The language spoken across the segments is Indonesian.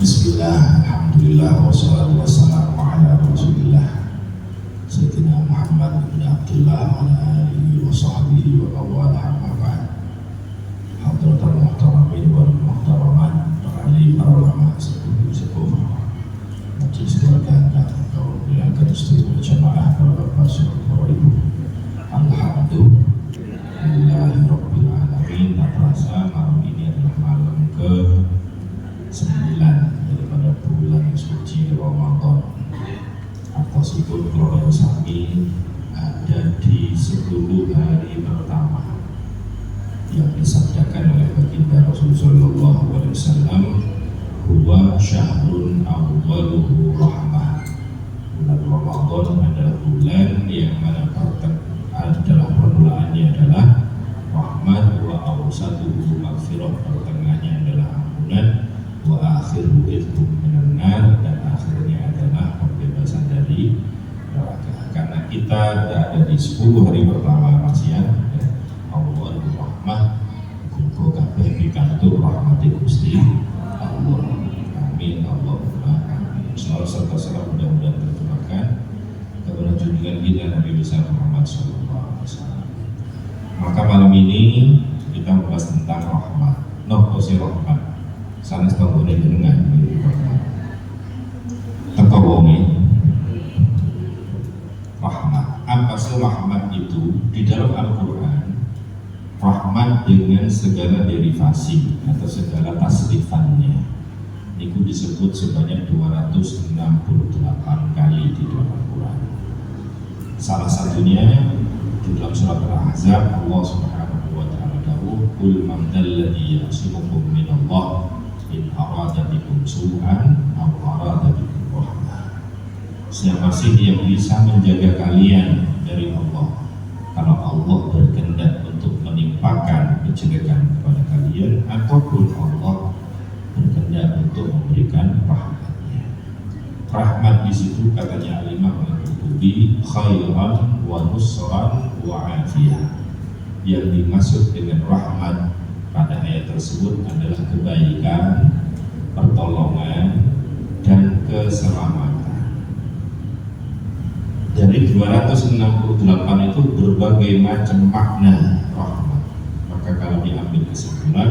Bismillah, alhamdulillah, wassalatu wassalamu ala rasulillah Sayyidina Muhammad bin Abdullah wa ala alihi wa sahbihi wa awal hamabah Hadratul muhtaramin wal muhtaraman para ahli, para ulama, sepuh majelis keluarga dan kaum yang kedustri berjamaah, para bapak, para ibu. Alhamdulillahirabbil alamin. Tak terasa malam ini adalah malam ke-9 daripada bulan suci Ramadan. Atas itu keluarga Sami ada di 10 hari pertama yang disabdakan oleh baginda Rasulullah SAW, huwa syahrun awwaluhu rahmah. Bulan Ramadan adalah bulan yang mana adalah permulaannya adalah rahmat, wa awsatuhu maghfirah, pertengahannya adalah ampunan, wa akhiru idhum minan nar, dan akhirnya adalah pembebasan dari neraka. Karena kita ada di 10 hari pertama Ramadan, Allah rahmah kumpul kabeh pikantuk rahmati Gusti Allah. Amin Allahumma amin. Salawat serta salam mudah-mudahan tercurahkan kepada junjungan kita Nabi besar Muhammad SAW. Maka malam ini kita membahas tentang rahmat. Nopo si rahmat. Sanes tanggone dengan tengkawonge rahmat. Apa sih rahmat itu? Di dalam Al-Quran, rahmat dengan segala derivasi atau segala tasrifannya itu disebut sebanyak 268 kali di dalam Al-Quran. Salah satunya di dalam surat Al-Ahzab, Allah Subhanahu wa ta'ala dawuh, qul man dzalladzi ya'simukum minallah in arada bikum su'an aw arada bikum rahmah. Siapa sih yang bisa menjaga kalian dari Allah kalau Allah berkehendak untuk menimpakan kejelekan kepada kalian, ataupun Allah berkehendak untuk memberikan rahmatnya. Rahmat di situ katanya Al-Imam Al-Qurtubi, khairan wa nusran wa afiyah. Yang dimaksud dengan rahmat pada ayat tersebut adalah kebaikan, pertolongan, dan keselamatan. Dari 268 itu berbagai macam makna rahmat. Maka kalau diambil kesimpulan,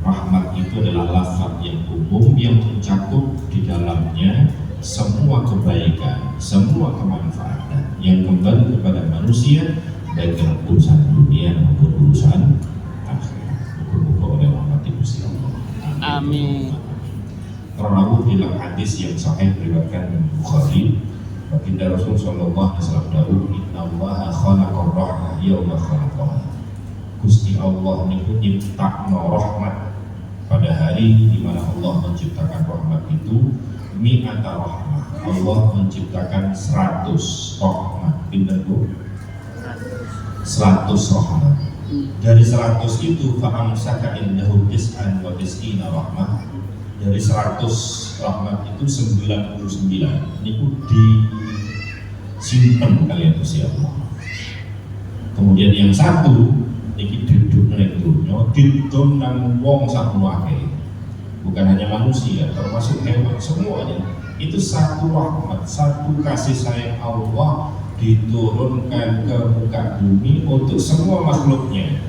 rahmat itu adalah lafaz yang umum yang mencakup di dalamnya semua kebaikan, semua kemanfaatan yang kembali kepada manusia, baik dalam urusan dunia maupun urusan akhirat. Muka-muka oleh rahmat Gusti Allah. Amin. Rawu dalam hadis yang sahih diriwayatkan Bukhari, baginda Rasul sallallahu alaihi wasallam dawuh, innallaha khalaqar rahmah yauma khalaqaha. Gusti Allah niku nyiptakno rahmat pada hari di mana Allah menciptakan rahmat itu mi'ata rahmah. Allah menciptakan 100 rahmat. Pinten Bu? 100 rahmat. Dari 100 itu fa'amsaka indahu tis'an wa tis'ina rahmah. Dari 100 rahmat itu 99 niku disimpan kalian Gusti Allah. Kemudian yang satu niki duduk naik dunia ditum nang wong sakmono akeh. Bukan hanya manusia, termasuk hewan, semuanya itu satu rahmat, satu kasih sayang Allah diturunkan ke muka bumi untuk semua makhluknya.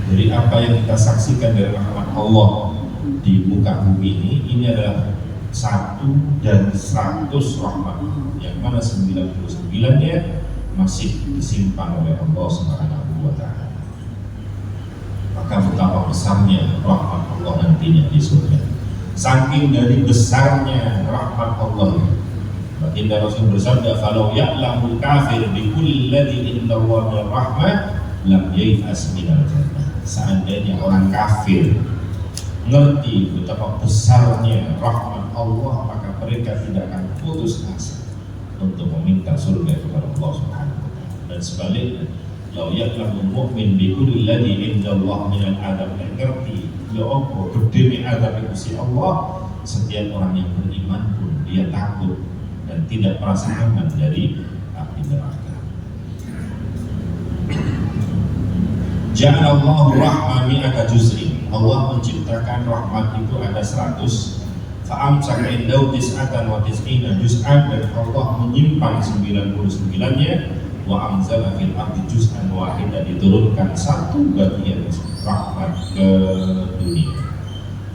Jadi apa yang kita saksikan dari rahmat Allah di muka bumi ini adalah 1 dan 100 rahmat, yang mana 99-nya masih disimpan oleh Allah Subhanahu wa ta'ala. Maka betapa besarnya rahmat Allah nantinya di surga. Saking dari besarnya rahmat Allah, baginda Rasul bersabda, "Falau ya'lamul kafir bi kulli ladzi indallahi min rahmah lam yai'as minal jannah." Seandainya orang kafir ngerti betapa besarnya rahmat Allah, maka mereka tidak akan putus asa untuk meminta surga kepada Allah Subhanahu wa ta'ala. Dan sebaliknya, lau ya'lamul mu'min bi kulli ladzi indallahi minal adab, ngerti ya apa gedene adab Gusti Allah, setiap orang yang beriman pun dia takut dan tidak merasa aman dari api neraka. Ja'alallahu rahmah mi'ata juz'in. Allah menciptakan rahmat itu ada 100. Fa'amsaka indahu tis'atan wa tis'ina juz'an, dan Allah menyimpan 99-nya. Wa anzala fil ardi juz'an wahid, dan diturunkan satu bagian rahmat ke dunia.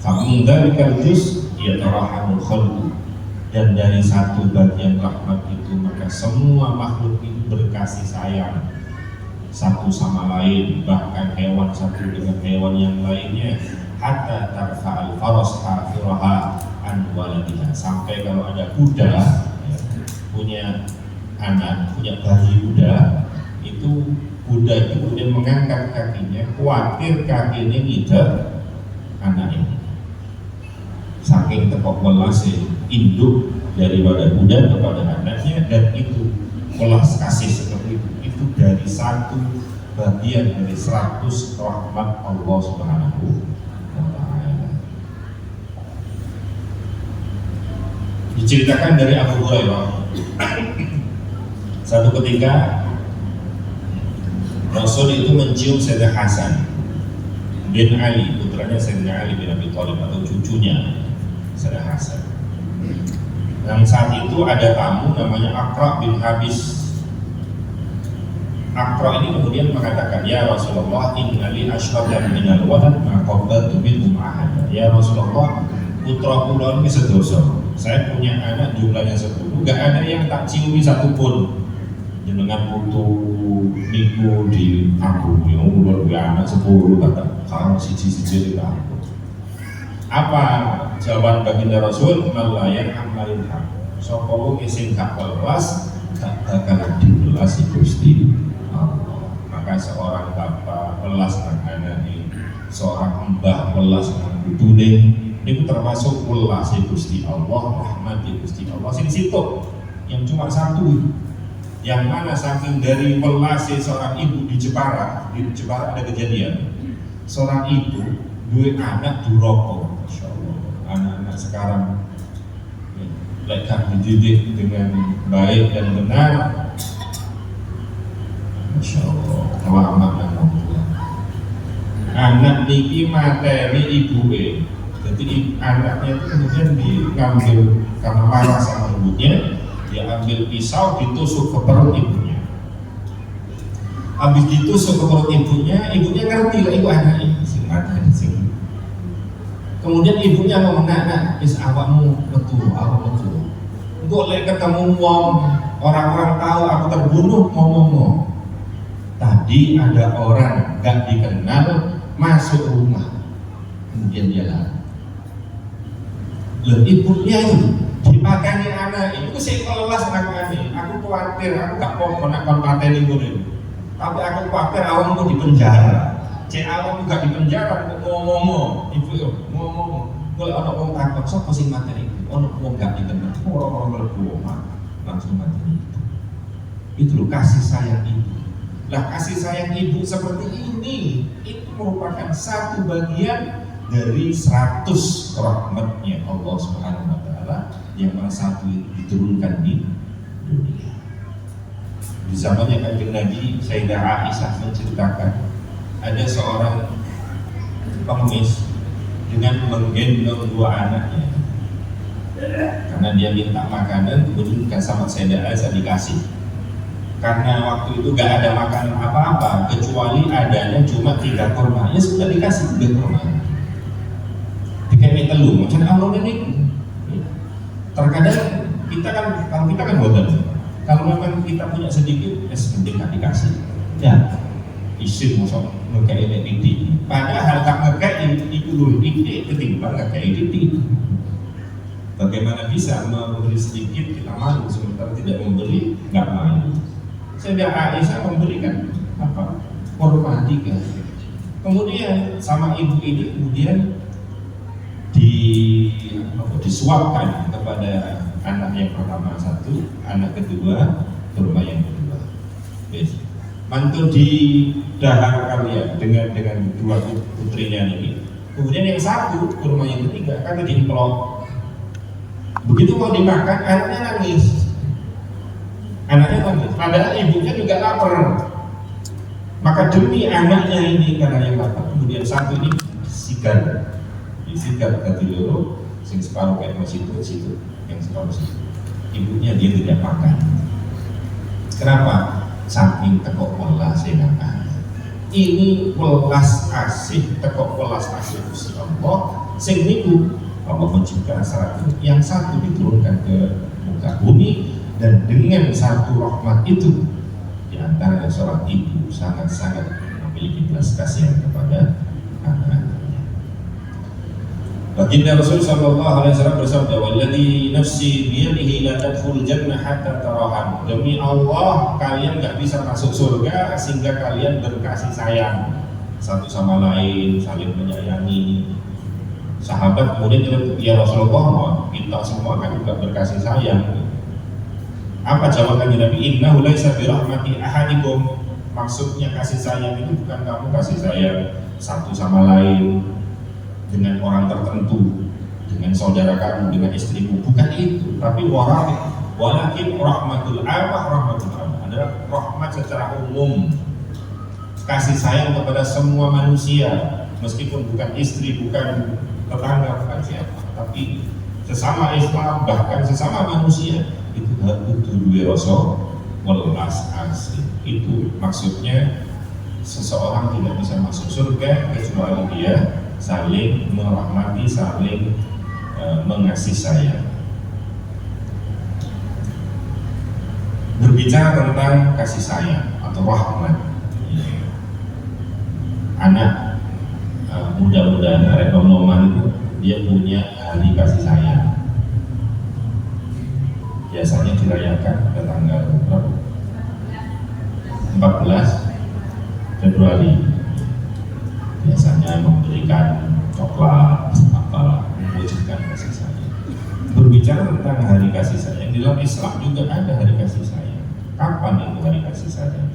Fa'min dzalikal juz' yatarahamul khalqu, dan dari satu bagian rahmat itu maka semua makhluk itu berkasih sayang satu sama lain, bahkan hewan satu dengan hewan yang lainnya. Hatta tarfa'al faras hafiraha an waladiha, sampai kalau ada kuda ya, punya anak, punya bayi kuda, itu kuda itu kemudian mengangkat kakinya, khawatir kakinya ngider anaknya. Saking tepok welasnya induk daripada kuda kepada anaknya, dan itu welas kasih seperti itu dari satu bagian dari 100 rahmat Allah Subhanahu wa Ta'ala. Diceritakan dari Abu Hurairah, satu ketika Rasul itu mencium Sayyidina Hasan bin Ali, putranya Sayyidina Ali bin Abi Thalib, atau cucunya Sayyidina Hasan. Dan saat itu ada tamu namanya Aqra bin Habis. Aqra ini kemudian mengatakan, ya Rasulullah, innali asyratan minal walad ma qabbaltu minhum ahada. Ya Rasulullah, putra kula ini sedoso. Saya punya anak jumlahnya 10, gak ada yang tak ciumi satupun. Jenengan putu niku di aku, ya luar biasa 10 kata kalau siji-siji di aku. Apa jawaban baginda Rasul? Malayan amalin hak. Sapa wong sing gak welas gak bakal diwelas Gusti Allah. Maka seorang bapak welas nang anake, seorang mbah welas nang putune, niku termasuk welas Gusti Allah, rahmat Gusti Allah. Sing situ yang cuma satu, yang mana saking dari welas seorang ibu di Jepara ada kejadian. Seorang ibu dua anak duroko, Masya Allah. Anak-anak sekarang lekat dididik dengan baik dan benar, Masya Allah. Selamat dan mulia. Anak niki materi ibuke, jadi anaknya itu kemudian diambil karena marah sama ibunya, dia ambil pisau ditusuk ke perut ibunya. Habis ditusuk ke perut ibunya ngerti lah ibu anaknya di sini. Kemudian ibunya ngomong, nak, is awakmu betul. Engkau lek ketemu orang-orang tahu aku terbunuh, ngomong. Tadi ada orang gak dikenal masuk rumah, kemudian dia lari. Lalu ibunya dipakani anak itu sih kelas nakani. Aku khawatir, aku gak mau nak kontaten ibu ini. Tapi aku khawatir awakmu di penjara. Cek awakmu gak di penjara, kok ngomong, ibu yo ngomong. Kalau ada orang takut, sapa sing materi itu? Orang gak dikenal, orang-orang berbohong langsung materi itu. Itu loh kasih sayang ibu. Lah kasih sayang ibu seperti ini itu merupakan satu bagian dari 100 rahmatnya Allah Subhanahu wa Ta'ala, yang mana satu itu diturunkan di dunia. Di zamannya Kanjeng Nabi, Sayyidah Aisyah menceritakan ada seorang pengemis dengan menggendong dua anaknya karena dia minta makanan, kemudian sama Sayyidah Aisyah dikasih. Karena waktu itu gak ada makanan apa-apa kecuali adanya cuma 3 kurma, ya sudah dikasih 3 kurma. Dikasih telur, macam Allah ini. Terkadang kita kan, kalau kita kan bodoh. Kalau memang kita punya sedikit, penting gak dikasih. Ya, isin musuh ngekei titik. Padahal tak ngekei itu dulu titik ketimbang ngekei titik. Bagaimana bisa memberi sedikit kita malu, sementara tidak memberi nggak malu. Sayyidah Aisyah memberikan apa? Kurma 3. Kemudian sama ibu ini kemudian disuapkan kepada anak yang pertama 1, anak kedua kurma yang kedua. Mantul di dahar kalian dengan 2 putrinya ini. Kemudian yang 1 kurma yang ketiga kan diimplok. Begitu mau dimakan, anaknya nangis. Padahal ibunya juga lapar. Maka demi anaknya ini karena yang lapar, kemudian 1 ini disigar dadi loro, sing separuh kayak situ, yang separuh situ. Ibunya dia tidak makan. Kenapa? Saking tekok welas ini welas asih, tekok welas asih Gusti Allah. Sing niku Allah menciptakan satu, yang satu diturunkan ke muka bumi, dan dengan satu rahmat itu di antara seorang ibu sangat-sangat memiliki belas kasihan kepada anak-anaknya. Baginda Rasul sallallahu alaihi wasallam bersabda, "Walladzi nafsi biyadihi la tadkhulul jannah hatta tarahan." Demi Allah, kalian enggak bisa masuk surga sehingga kalian berkasih sayang satu sama lain, saling menyayangi. Sahabat kemudian, "Ya Rasulullah, kita semua kan juga berkasih sayang." Apa jawabannya Nabi? "Innahu laisa bi rahmati ahadikum." Maksudnya kasih sayang itu bukan kamu kasih sayang satu sama lain dengan orang tertentu, dengan saudara kamu, dengan istrimu, bukan itu. Tapi walakin rahmatul Allah adalah rahmat secara umum, kasih sayang kepada semua manusia, meskipun bukan istri, bukan tetangga, bukan siapa, tapi sesama Islam, bahkan sesama manusia itu butuh dua rasa welas asih. Itu maksudnya seseorang tidak bisa masuk surga kecuali dia saling merahmati, saling mengasihi sayang. Berbicara tentang kasih sayang atau rahmat, anak muda-muda rekonoman itu dia punya hari kasih sayang. Biasanya dirayakan pada tanggal berapa? 14 Februari. Biasanya memberikan coklat, apalah, mewujudkan kasih sayang. Berbicara tentang hari kasih sayang, di dalam Islam juga ada hari kasih sayang. Kapan itu hari kasih sayang?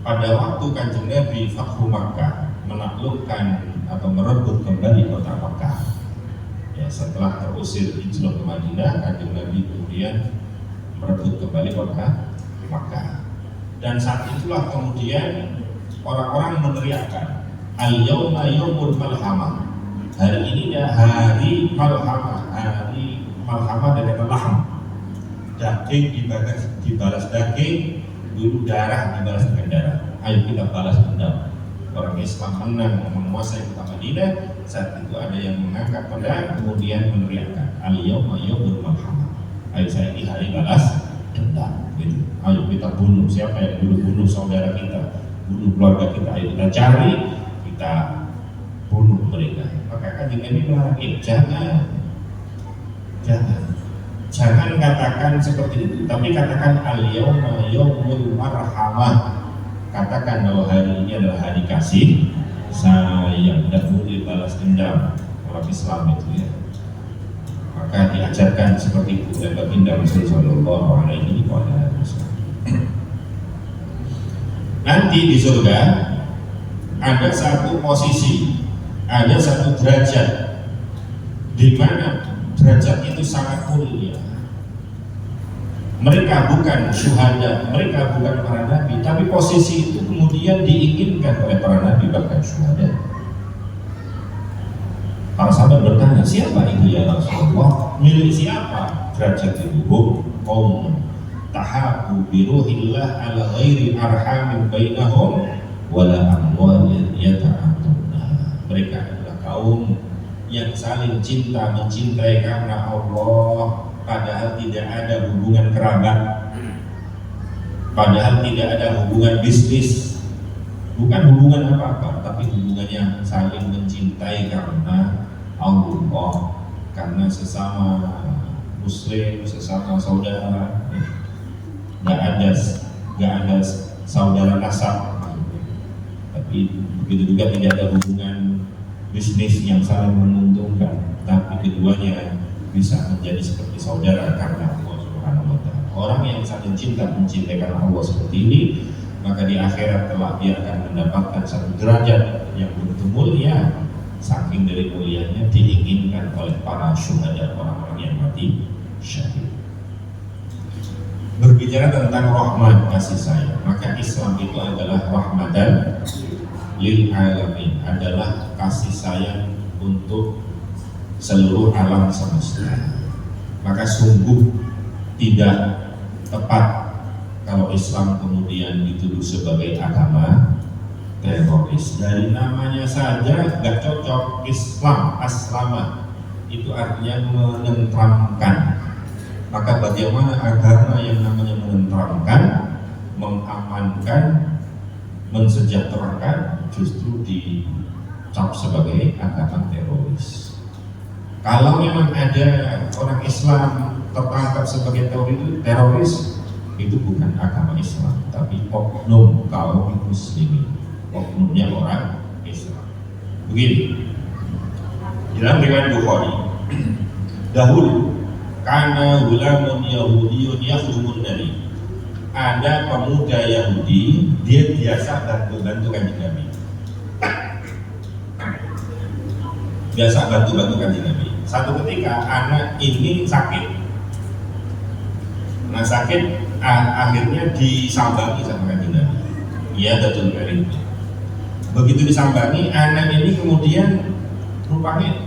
Pada waktu Kanjeng Nabi Fathu Makkah, menaklukkan atau merebut kembali kota Makkah. Ya, setelah terusir hijrah ke Madinah, Kanjeng Nabi kemudian merebut kembali kota Makkah. Dan saat itulah kemudian orang-orang meneriakkan, "Al-yawma yawmul malhamah." Hari ini adalah hari malhamah, hari malhamah dari lahm. Daging dibalas daging, dulu darah dibalas dengan darah. Ayo kita balas dendam. Orang Islam menang menguasai kota Madinah. Saat itu ada yang mengangkat pedang kemudian meneriakkan, "Al-yawma yawmul malhamah." Ayo saya ini hari balas dendam. Gitu. Ayo kita bunuh siapa yang dulu bunuh saudara kita, bunuh keluarga kita, ayo kita cari, kita bunuh mereka. Maka Kanjeng Nabi melarang, jangan katakan seperti itu, tapi katakan al-yawma yawmul marhamah. Katakan bahwa hari ini adalah hari kasih sayang, tidak boleh balas dendam. Orang Islam itu ya. Maka diajarkan seperti itu oleh Baginda Rasul sallallahu alaihi wasallam. Nanti di surga ada satu posisi, ada satu derajat di mana derajat itu sangat mulia. Mereka bukan syuhada, mereka bukan para nabi, tapi posisi itu kemudian diinginkan oleh para nabi bahkan syuhada. Para sahabat bertanya, siapa itu ya Rasulullah? Milik siapa derajat itu? Qaum tahabu biruhillah ala ghairi arhamin bainahum wala amwalin yata'atuna. Mereka adalah kaum yang saling cinta mencintai karena Allah, padahal tidak ada hubungan kerabat, padahal tidak ada hubungan bisnis, bukan hubungan apa-apa, tapi hubungannya saling mencintai karena Allah, karena sesama muslim, sesama saudara. Gak ada saudara nasab, tapi begitu juga tidak ada hubungan bisnis yang saling menguntungkan, tapi keduanya bisa menjadi seperti saudara karena Allah Subhanahu wa Ta'ala. Orang yang saling cinta mencintai karena Allah seperti ini, maka di akhirat kelak dia akan mendapatkan satu derajat yang begitu mulia, saking dari mulianya diinginkan oleh para syuhada, orang-orang yang mati syahid. Berbicara tentang rahmat kasih sayang, maka Islam itu adalah rahmatan lil alamin, adalah kasih sayang untuk seluruh alam semesta. Maka sungguh tidak tepat kalau Islam kemudian dituduh sebagai agama teroris. Dari namanya saja gak cocok. Islam, aslama, itu artinya menenteramkan. Maka bagaimana agama yang namanya menenteramkan, mengamankan, mensejahterakan, justru dicap sebagai agama teroris. Kalau memang ada orang Islam tertangkap sebagai teroris, itu bukan agama Islam, tapi oknum kaum muslimin, oknumnya orang Islam. Begini, dalam riwayat Bukhari, dahulu karena gulamun Yahudiyun yakhdumun Nabi, ada pemuda Yahudi, dia biasa bantu-bantu Kanjeng Nabi. Biasa bantu-bantu Kanjeng Nabi. Satu ketika anak ini sakit. Nah sakit akhirnya disambangi sama Kanjeng Nabi. Iya, betul dari. Begitu disambangi, anak ini kemudian rupanya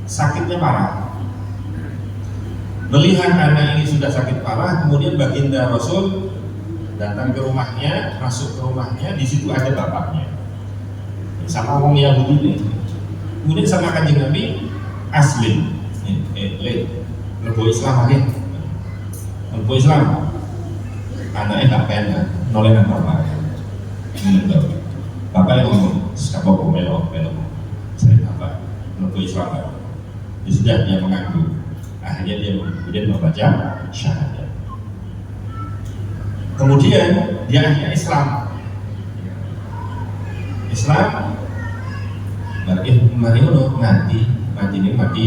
sakitnya parah. Melihat anak ini sudah sakit parah, kemudian baginda Rasul datang ke rumahnya, masuk ke rumahnya, di situ ada bapaknya sama orang Yahudi ini. Kemudian sama Kanjeng Nabi, aslim, lebu Islam aja, lebu Islam, anaknya gak pengen nolengan bapak, bapak yang ngomong, siapa melo, saya bapak, lebu Islam, sudah dia mengaku. Akhirnya dia kemudian membaca syahadat. Kemudian dia akhirnya Islam. Mari mati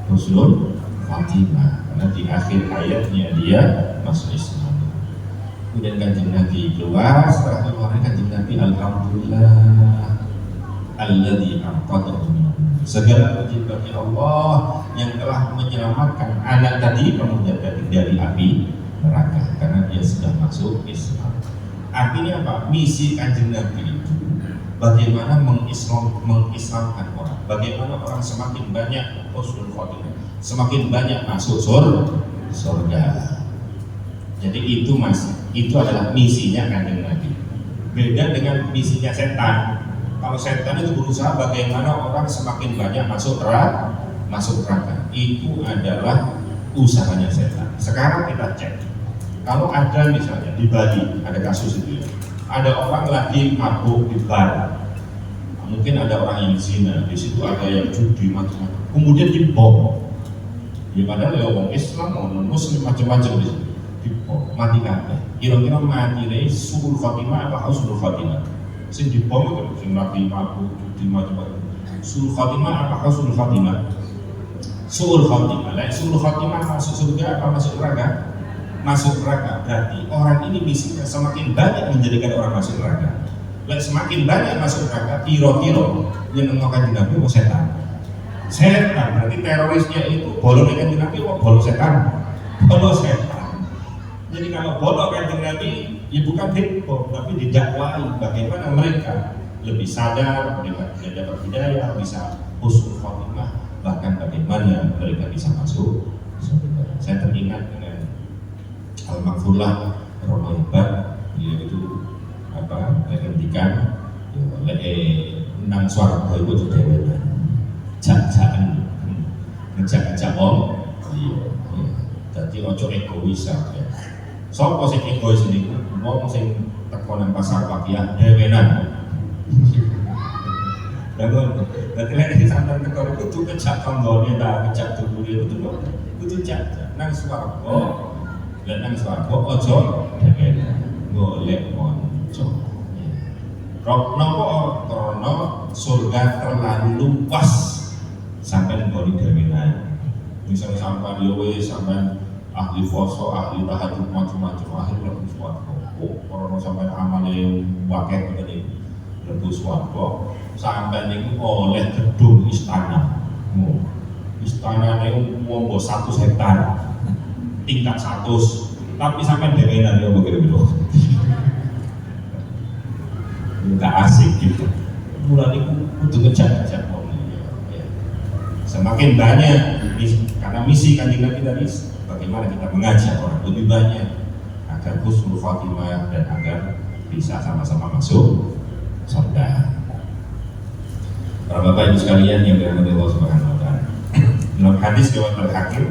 husnul khatimah, karena di akhir hayatnya dia masuk Islam. Kemudian Kanjeng Nabi keluar, setelah keluar Kanjeng Nabi, alhamdulillah alladzi anqadhahu min segala puji bagi Allah yang telah menyelamatkan anak tadi, pemuda tadi, dari api neraka karena dia sudah masuk Islam. Artinya apa? Misi Kanjeng Nabi itu bagaimana mengislamkan orang, bagaimana orang semakin banyak husnul khotimah, semakin banyak masuk surga. Jadi itu adalah misinya Kanjeng Nabi. Beda dengan misinya setan. Kalau setan itu berusaha bagaimana orang semakin banyak masuk neraka. Itu adalah usahanya setan. Sekarang kita cek. Kalau ada misalnya di Bali, ada kasus itu ya, ada orang lagi mabuk di bar. Mungkin ada orang yang zina, di situ ada yang judi macam-macam. Kemudian dibom. Ya padahal ya orang Islam, orang Muslim macam-macam di situ. Dibom, mati kabeh. Kira-kira mati ini suul khotimah apa husnul khotimah? Sing dibom itu sing lagi mabuk judi macam-macam. Suul khotimah apa husnul khotimah? Suul khotimah. Lah suul khotimah masuk surga apa masuk neraka? Masuk neraka. Berarti orang ini misinya semakin banyak menjadikan orang masuk neraka. Lah semakin banyak masuk neraka, kira-kira yang ngomongkan Nabi mau setan. Berarti terorisnya itu bolong dengan Nabi mau bolong setan. Jadi kalau bolong dengan Nabi, ya bukan dibom, tapi didakwai bagaimana mereka lebih sadar, mereka dapat hidayah, bisa husnul khotimah, bahkan bagaimana mereka bisa masuk surga. Saya teringat dengan Al-Maghfurlah Rono Hebat, yaitu menghentikan nang swarga itu dewenan jak-jakan ngejak-ngejak om. Jadi ojo egois ya. Sopo sing egois niku wong sing teko nang pasar Pakiah dewenan. Dadi lek sampeyan teko kudu kejak kanggone ta kejak dulure kudu jak nang swarga. Lek nang swarga ojo dewenan golek monco. Karena surga terlalu luas sampai nggone dewenan. Misalnya sampai yowe sampai ahli foso, ahli tahajud macam-macam, akhirnya lebih swarga. Karena sampai amale wakil begini lebih swarga. Sampai ini oleh gedung istana. Istana ini mau 1 hektar, tingkat 100, tapi sampai dewenan ya begitu. nggak asik gitu. Bulan itu kudu ngejak-ngejak wong ya. Semakin banyak karena misi Kanjeng Nabi tadi bagaimana kita mengajak orang lebih banyak agar husnul khotimah dan agar bisa sama-sama masuk surga. Para Bapak Ibu sekalian yang dirahmati Allah Subhanahu wa taala. Dalam hadis riwayat Al-Hakim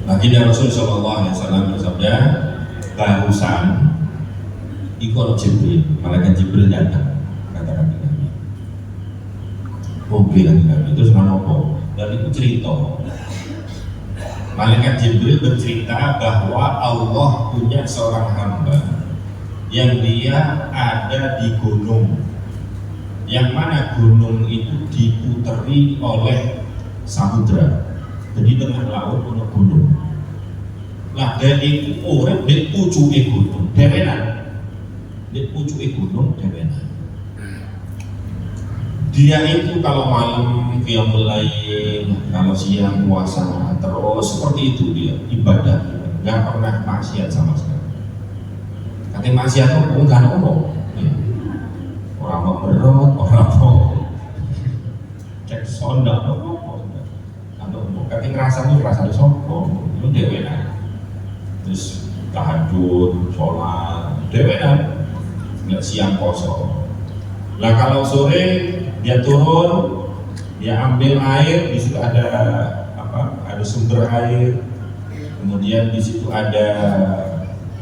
Baginda Rasul sallallahu alaihi wasallam bersabda, barusan iku Jibril, malaikat Jibril datang, kata Kanjeng Nabi. Oke Kanjeng Nabi, terus manopo? Dan itu cerita. Malaikat Jibril bercerita bahwa Allah punya seorang hamba yang dia ada di gunung, yang mana gunung itu diputeri oleh samudra. Jadi tengah laut ada gunung. Lah dari itu orang di pucuke gunung, dewenan. Di pucuke gunung dewenan. Dia itu kalau malam dia mulai, kalau siang puasa terus seperti itu dia ibadah, nggak pernah maksiat sama sekali. Katanya maksiat itu nggak ngomong, orang mau berot, orang mau cek sonda, katanya ngerasa itu sombong, itu dewenan. Terus tahajud, sholat, dewenan, nggak siang kosong. Nah kalau sore dia turun, dia ambil air, di situ ada apa? Ada sumber air, kemudian di situ ada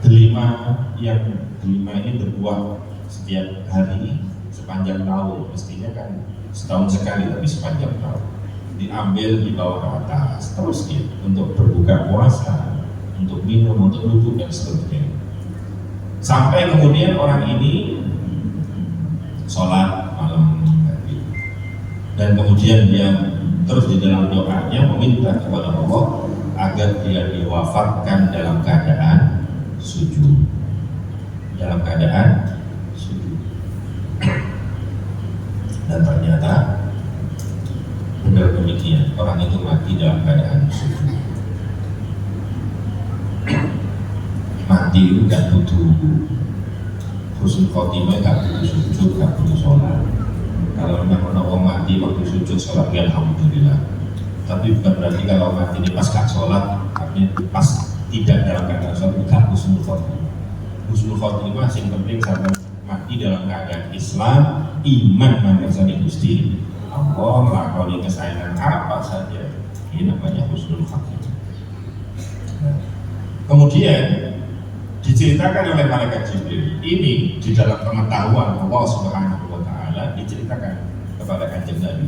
delima, yang delima ini berbuah setiap hari sepanjang tahun. Mestinya kan setahun sekali, tapi sepanjang tahun. Diambil di bawah ke atas, terus gitu, untuk berbuka puasa, untuk minum, untuk duduk dan seterusnya. Sampai kemudian orang ini sholat malam tadi, dan kemudian dia terus di dalam doanya meminta kepada Allah agar dia diwafatkan dalam keadaan sujud, dalam keadaan sujud. Dan ternyata benar demikian, orang itu mati dalam keadaan sujud. Mati itu gak butuh husnul khotimah, gak butuh sujud, gak butuh sholat. Kalau memang orang mati waktu sujud sholat, ya alhamdulillah. Tapi bukan berarti kalau mati ini pas gak sholat, artinya pas tidak dalam keadaan sholat, gak husnul khotimah. Husnul khotimah yang penting sampai mati dalam keadaan Islam, iman mengersani Gusti Allah, melakoni kesayangan apa saja, ini namanya husnul khotimah. Kemudian diceritakan oleh malaikat Jibril ini di dalam pengetahuan Allah Subhanahu wa taala, diceritakan kepada Kanjeng Nabi.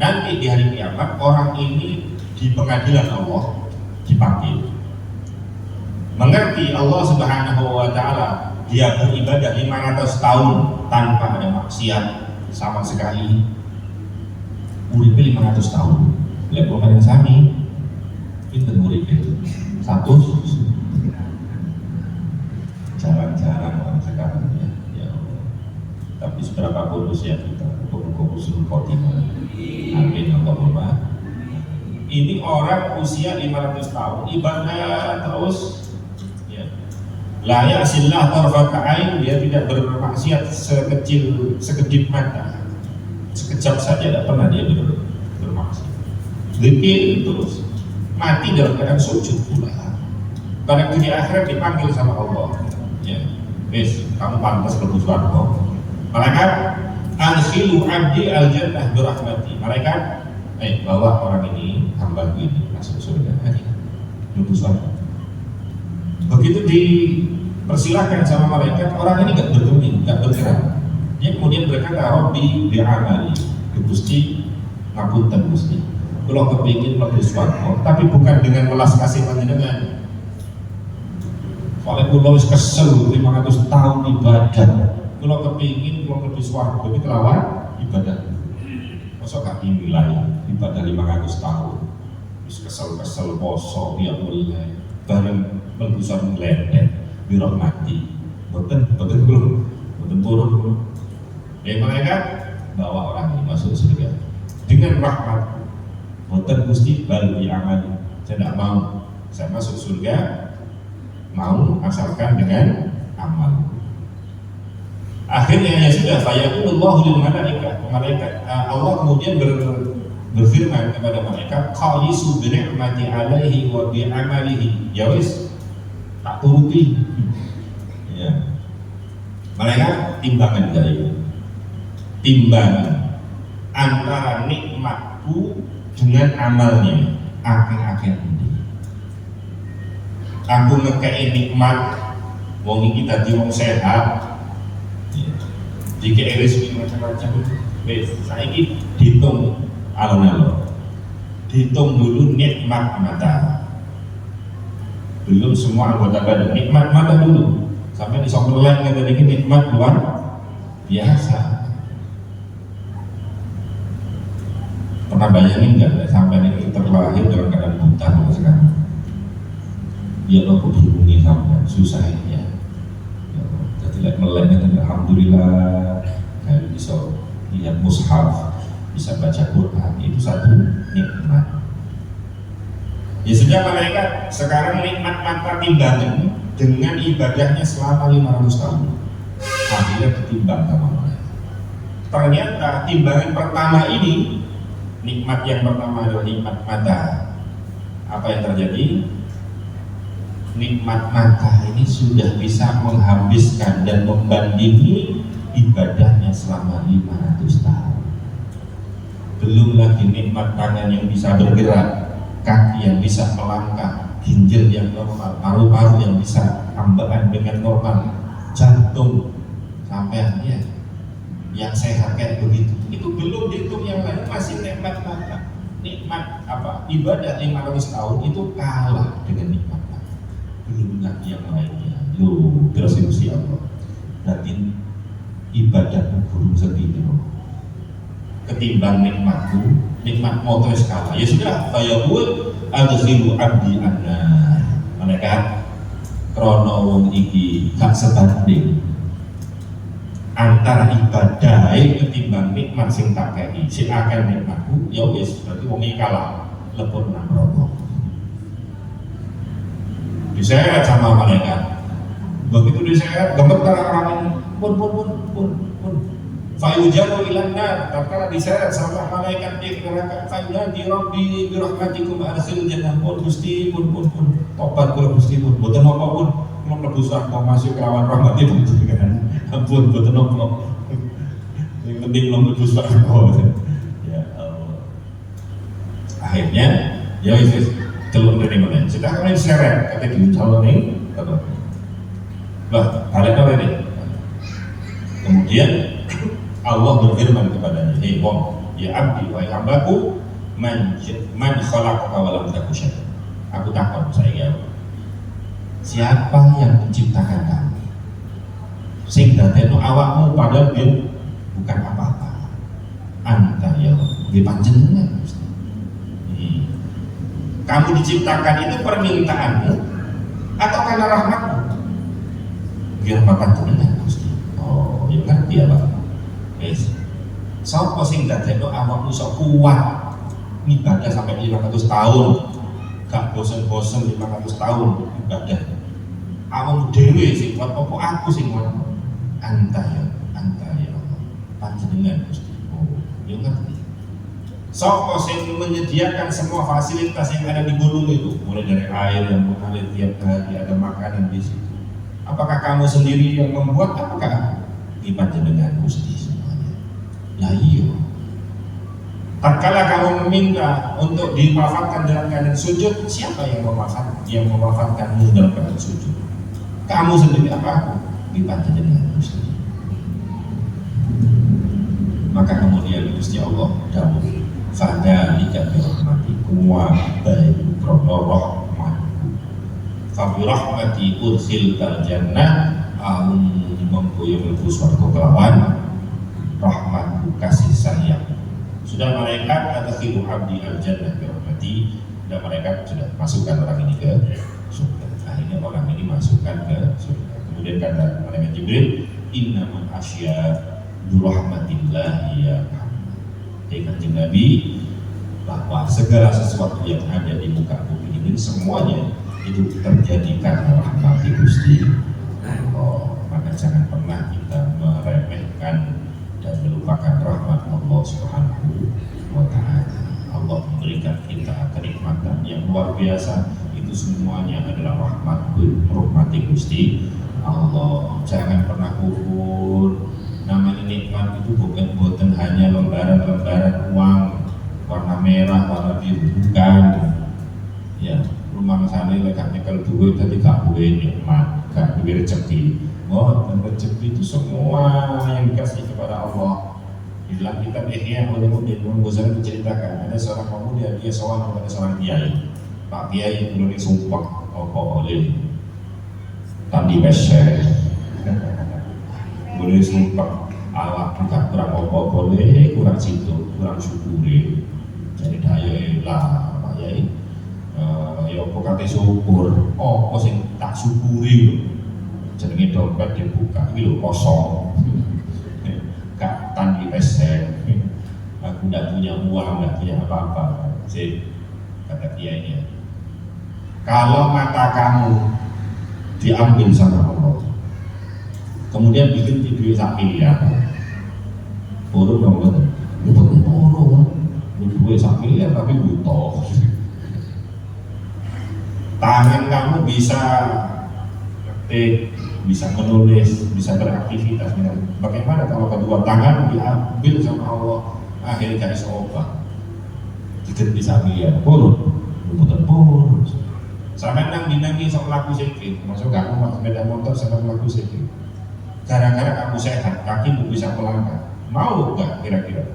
Nanti di hari kiamat orang ini di pengadilan Allah dipanggil. Mengerti Allah Subhanahu wa taala, dia beribadah 500 tahun tanpa ada maksiat sama sekali. Uripe 500 tahun. Lihat orang yang sami itu murid itu satu jarang-jarang orang sekarang ya Allah. Tapi seberapa kudus ya kita untuk husnul khotimah. Amin Allahumma. Ini orang usia 500 tahun ibadah terus ya. La ya'sillah tarfat ain, dia tidak bermaksiat sekedip mata. Sekejap saja tidak pernah dia bermaksiat. Zikir terus, mati dalam keadaan sujud pula. Pada dunia akhirat dipanggil sama Allah. Ya, wes, kamu pantas berbuat surga. Malaikat, adkhilu abdi al-jannah birahmati. Malaikat, bawa orang ini, hamba ini masuk surga. Berbuat surga. Begitu dipersilahkan sama malaikat, orang ini nggak bergeming, nggak bergerak. Dia kemudian berkata, Rabbi bi'amali, Gusti, ngapunten Gusti, kalau kepingin lebih swarga, tapi bukan dengan welas kasih panjenengan. Soalnya kalau kesel 500 tahun ibadah, kalau kepingin kalau lebih swarga, itu kelawan ibadah. Masa gak dimilai ibadah 500 tahun, kesel-kesel poso, dia mulai bareng melbusan ngeledek, birok mati, betul turun. Malaikat bawa orang ini masuk surga dengan rahmat. Boten Gusti bal bi amali. Saya tidak mau saya masuk surga mau asalkan dengan amal. Akhirnya ya sudah, fayaqulullahu lil malaikat, Allah kemudian berfirman kepada malaikat, qalisu bi ni'mati alaihi wa bi amalihi. Ya wis, tak turuti. Ya. Malaikat timbangan dari timbangan antara nikmatku dengan amalnya. Akeh-akeh ini. Aku ngekei nikmat, wong iki dadi wong sehat. Jika rezeki macam-macam, saiki dihitung alon-alon, dihitung dulu nikmat mata. Belum semua anggota badan, nikmat mata dulu. Sampai di melek kata ini nikmat luar biasa. Pernah bayangin nggak sampai ini terlahir dalam keadaan buta sekarang? Ya Allah, kok bingung sampai susah ya. Jadi meleknya alhamdulillah saya bisa lihat mushaf, bisa baca Quran, itu satu nikmat. Ya sudah, malaikat sekarang nikmat mata timbangan dengan ibadahnya selama 500 tahun. Akhirnya ditimbang sama malaikat. Ternyata timbangan pertama ini, nikmat yang pertama adalah nikmat mata. Apa yang terjadi? Nikmat mata ini sudah bisa menghabiskan dan membandingi ibadahnya selama 500 tahun. Belum lagi nikmat tangan yang bisa bergerak, kaki yang bisa melangkah, ginjal yang normal, paru-paru yang bisa tambahan dengan normal, jantung sampai ya yang sehat kayak begitu. Itu belum dihitung yang lain, masih nikmat mata. Nikmat apa? Ibadah 500 tahun itu kalah dengan nikmat. Belum lagi yang lainnya. Terus Allah. Dan ibadahmu burung segitu. Ketimbang nikmatku, nikmat motor skala. Ya sudah, fayaqul adkhilu abdi annar. Malaikat krana wong iki gak sebanding antara ibadah ketimbang nikmat sing tak kei. Sing akeh nikmatku, ya wis berarti wong iki kalah lepur nang neraka. Diseret sama malaikat. Begitu diseret, gemetar orang ini. Pun. Fayujaru ilan nar. Tatkala diseret sama malaikat dia ke neraka. Fayunadi Rabbi birahmatikum adkhilul jannah. Pun Gusti pun. Tobat kula Gusti pun. Boten apa pun. Kula mlebu swarga masuk kelawan rahmat itu jenengan. Ampun boten apa. Yang penting kula mlebu swarga. Ya Allah. Akhirnya ya wis telur dari mana? Sudah kami seret, kata calon ini, apa? Bah, balik ini. Kemudian Allah berfirman kepadanya, hei wong, ya abdi, wahai hambaku, man khalaqaka wa lam taku syai'an. Aku takut saya, siapa yang menciptakan kamu? Sing dadekno awakmu padahal dia bukan apa-apa. Anta ya di panjenengan. Kamu diciptakan itu permintaanmu atau karena rahmatmu? Biar makan jenengan Gusti. Oh, ya ngerti ya Pak. Wes. Sapa sing dadekno awakmu sok kuat ibadah sampai 500 tahun. Gak bosen-bosen 500 tahun ibadah. Awakmu dhewe sing kuat apa aku sing kuat? Anta ya Allah. Panjenengan Gusti. Oh, ya ngerti. Sopo yang menyediakan semua fasilitas yang ada di gunung itu, mulai dari air yang mengalir tiap hari, ada makanan di situ. Apakah kamu sendiri yang membuat? Apakah di panjenengan Gusti semuanya? Ya iya. Tatkala kamu meminta untuk diwafatkan dalam keadaan sujud, siapa yang mewafatkanmu dalam keadaan sujud? Kamu sendiri apa aku? Di panjenengan Gusti. Maka kemudian Gusti Allah dawuh, fadzalika bi rahmatikum wa baik rahmatku. Fa bi rahmati udkhiltal jannah, mempunyai swarga kelawan rahmatku kasih sayang. Sudah malaikat adkhilu abdi al jannah bi rahmati, dan malaikat sudah masukkan orang ini ke surga. Akhirnya orang ini masukkan ke surga. Kemudian kata malaikat Jibril, innamal asya bi rahmatillah ya Kanjeng Nabi, bahwa segala sesuatu yang ada di muka bumi ini semuanya itu terjadi karena rahmat Gusti Allah. Maka jangan pernah kita meremehkan dan melupakan rahmat Allah Subhanahu wa Ta'ala. Allah memberikan kita kenikmatan yang luar biasa, itu semuanya adalah rahmat Gusti Allah. Jangan pernah kufur. Namanya nikmat itu bukan hanya lembaran-lembaran uang warna merah, warna biru, bukan. Ya, rumah sana lekatnya kalau duit tadi gak boleh nikmat, gak boleh rezeki. Dan rezeki itu semua yang dikasih kepada Allah. Di dalam kitab Ihya Ulumuddin Imam Ghazali menceritakan ada seorang pemuda, dia sowan kepada seorang kiai. Pak Kiai itu nulis sumpah apa boleh tadi besar boleh sumpah awak bukan kurang apa boleh kurang situ kurang syukuri jadi daya lah Pak Kiai ya apa kate syukur apa sing tak syukuri jenenge dompet dibuka iki lho kosong gak tadi besar aku tidak punya uang, tidak punya apa-apa sih kata kiainya. Kalau mata kamu diambil sama Allah, kemudian bikin video sak miliar, urut dong betul, betul urut, video sak miliar tapi butuh. Tangan kamu bisa ketik, bisa menulis, bisa beraktivitas. Bagaimana kalau kedua tangan diambil sama Allah, akhirnya gak bisa obat, diganti sak miliar, urut, betul urut. Sampai nang dinangi sok laku sikit, masuk kamu mau sepeda motor sampai laku sikit. Gara-gara kamu sehat, kaki bisa melangkah. Mau nggak kira-kira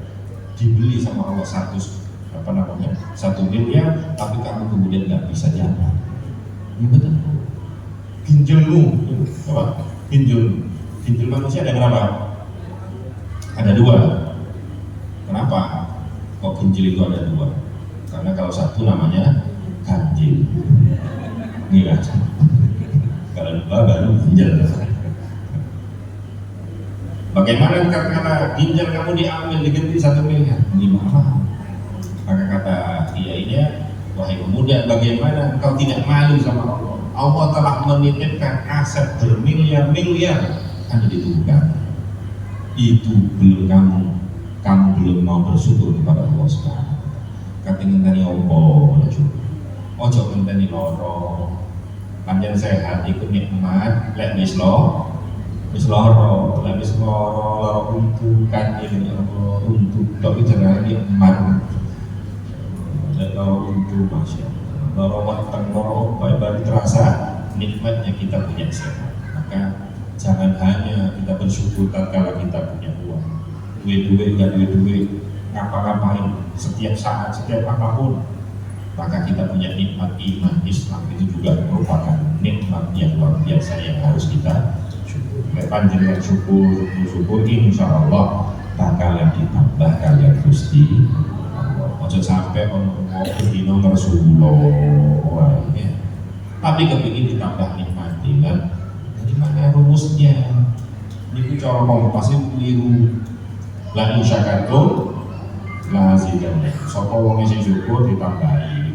dibeli sama Allah 1 miliar, tapi kamu kemudian nggak bisa jalan? Ini betul. Ginjalmu, apa? Ginjal manusia ada berapa? Ada 2. Kenapa? Kok ginjal itu ada 2? Karena kalau satu namanya ganjil. Iya, kalau 2 baru ginjal. Bagaimana karena ginjal kamu diambil diganti 1 miliar? Gimana? Maka kata kiainya, wahai pemuda, bagaimana engkau tidak malu sama Allah? Allah telah menitipkan aset bermiliar-miliar hanya di tubuh kamu. Itu belum kamu belum mau bersyukur kepada Allah Subhanahu. Katanya tadi Allah, ojo ngenteni loro. Panjang sehat ikut nikmat, lek wis loro, lek wis loro untukan ini Allah untuk tapi jangan nikmat. Lek loro untu masya Allah, loro watang loro baru terasa nikmatnya kita punya sehat. Maka jangan hanya kita bersyukur tatkala kita punya uang, duit nggak duit ngapa-ngapain setiap saat setiap apapun. Maka kita punya nikmat iman Islam itu juga merupakan nikmat yang luar biasa yang harus kita syukur. Panjenengan syukur insya Allah bakalan ditambah kalian Gusti Allah. Ojo sampai ono dino Rasulullah. Tapi kepingin ditambah nikmati kan. Gimana rumusnya? Ini cara ngomong pasti keliru. La insyakartum la azidannakum. Sapa wong sing syukur ditambahi.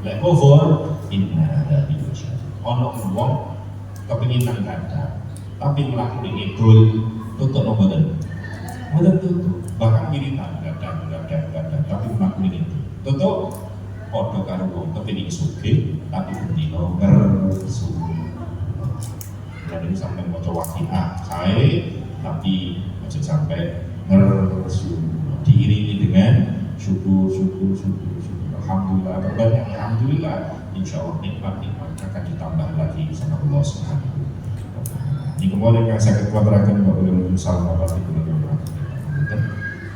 Lek kufur inna adabi wasyad. Ono wong kepengin nang kada, tapi mlaku ngidul tutuk mboten. Mboten tutuk. Bahkan wiritan kadang, tapi mlaku ngidul. Tutuk padha karo wong kepengin sugih tapi bendina ngersu. Jadi sampai maca waqiah sae tapi aja sampai ngersu. Diiringi dengan syukur. Alhamdulillah, berbanyak alhamdulillah. Insya Allah nikmat akan ditambah lagi sama Allah Subhanahu wa Ta'ala. Ini kemudian yang saya ketuaturakan kepada salam apa itu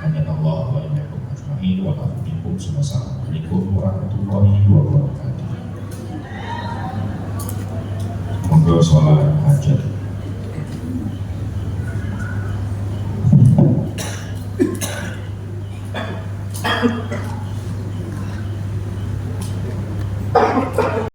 hanya Allah wa innakum ajma'in wa lakum Assalamualaikum warahmatullahi wabarakatuh. Monggo sholat hajat.